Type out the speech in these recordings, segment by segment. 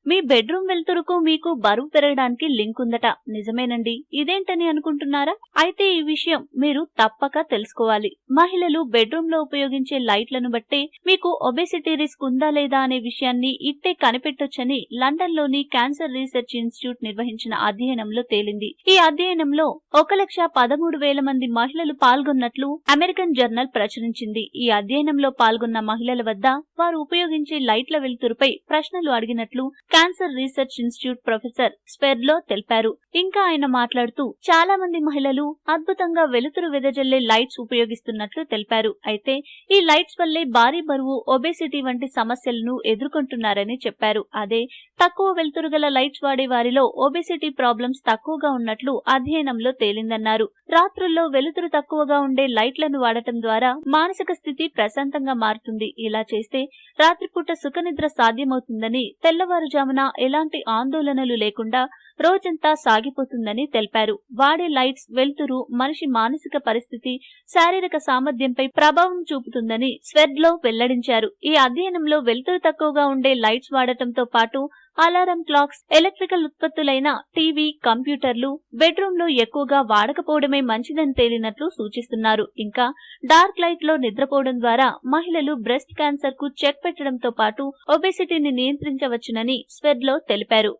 మీ bedroom వెలుతురుకు మీకు బరువు పెరగడానికి లింక్ ఉందట. నిజమేనండి. ఇదేంటని అనుకుంటున్నారా? అయితే ఈ విషయం మీరు తప్పక తెలుసుకోవాలి. మహిళలు బెడ్రూమ్ లో ఉపయోగించే లైట్లను బట్టే మీకు ఒబేసిటీ రిస్క్ ఉందా లేదా అనే విషయాన్ని ఇట్టే కనిపెట్టొచ్చని లండన్ లోని క్యాన్సర్ రీసెర్చ్ ఇన్స్టిట్యూట్ నిర్వహించిన అధ్యయనంలో తేలింది. ఈ అధ్యయనంలో 1,13,000 మంది మహిళలు పాల్గొన్నట్లు అమెరికన్ జర్నల్ ప్రచురించింది. ఈ అధ్యయనంలో పాల్గొన్న మహిళల వద్ద వారు ఉపయోగించే లైట్ల వెలుతురుపై ప్రశ్నలు అడిగినట్లు క్యాన్సర్ రీసెర్చ్ ఇన్స్టిట్యూట్ ప్రొఫెసర్ స్పెర్లో తెలిపారు. ఇంకా ఆయన మాట్లాడుతూ చాలా మంది మహిళలు అద్భుతంగా వెలుతురు వెదజల్లే లైట్స్ ఉపయోగిస్తున్నట్లు తెలిపారు. అయితే ఈ లైట్స్ వల్లే భారీ బరువు, ఒబేసిటీ వంటి సమస్యలను ఎదుర్కొంటున్నారని చెప్పారు. అదే తక్కువ వెలుతురు గల లైట్స్ వాడే వారిలో ఒబేసిటీ ప్రాబ్లమ్స్ తక్కువగా ఉన్నట్లు అధ్యయనంలో తేలిందన్నారు. రాత్రుల్లో వెలుతురు తక్కువగా ఉండే లైట్లను వాడటం ద్వారా మానసిక స్థితి ప్రశాంతంగా మారుతుంది. ఇలా చేస్తే రాత్రిపూట సుఖనిద్ర సాధ్యమవుతుందని, తెల్లవారుజామున ఎలాంటి ఆందోళనలు లేకుండా రోజంతా సాగిపోతుందని తెలిపారు. వాడే లైట్స్ వెలుతురు మనిషి మానసిక పరిస్థితి, శారీరక సామర్థ్యంపై ప్రభావం చూపుతుందని స్వెర్డ్లో వెల్లడించారు. ఈ అధ్యయనంలో వెలుతురు తక్కువగా ఉండే లైట్స్ వాడటంతో పాటు అలారం క్లాక్స్, ఎలక్ట్రికల్ ఉత్పత్తులైన టీవీ, కంప్యూటర్లు బెడ్రూమ్ లో ఎక్కువగా వాడకపోవడమే మంచిదని తేలినట్లు సూచిస్తున్నారు. ఇంకా డార్క్ లైట్ లో నిద్రపోవడం ద్వారా మహిళలు బ్రెస్ట్ క్యాన్సర్ కు చెక్ పెట్టడంతో పాటు ఒబేసిటీని నియంత్రించవచ్చునని స్వెర్డ్లో తెలిపారు.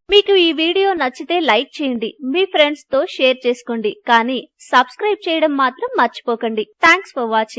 మీకు ఈ వీడియో నచ్చితే లైక్ చేయండి, మీ ఫ్రెండ్స్ తో షేర్ చేసుకోండి, కానీ సబ్స్క్రైబ్ చేయడం మాత్రం మర్చిపోకండి. Thanks for watching.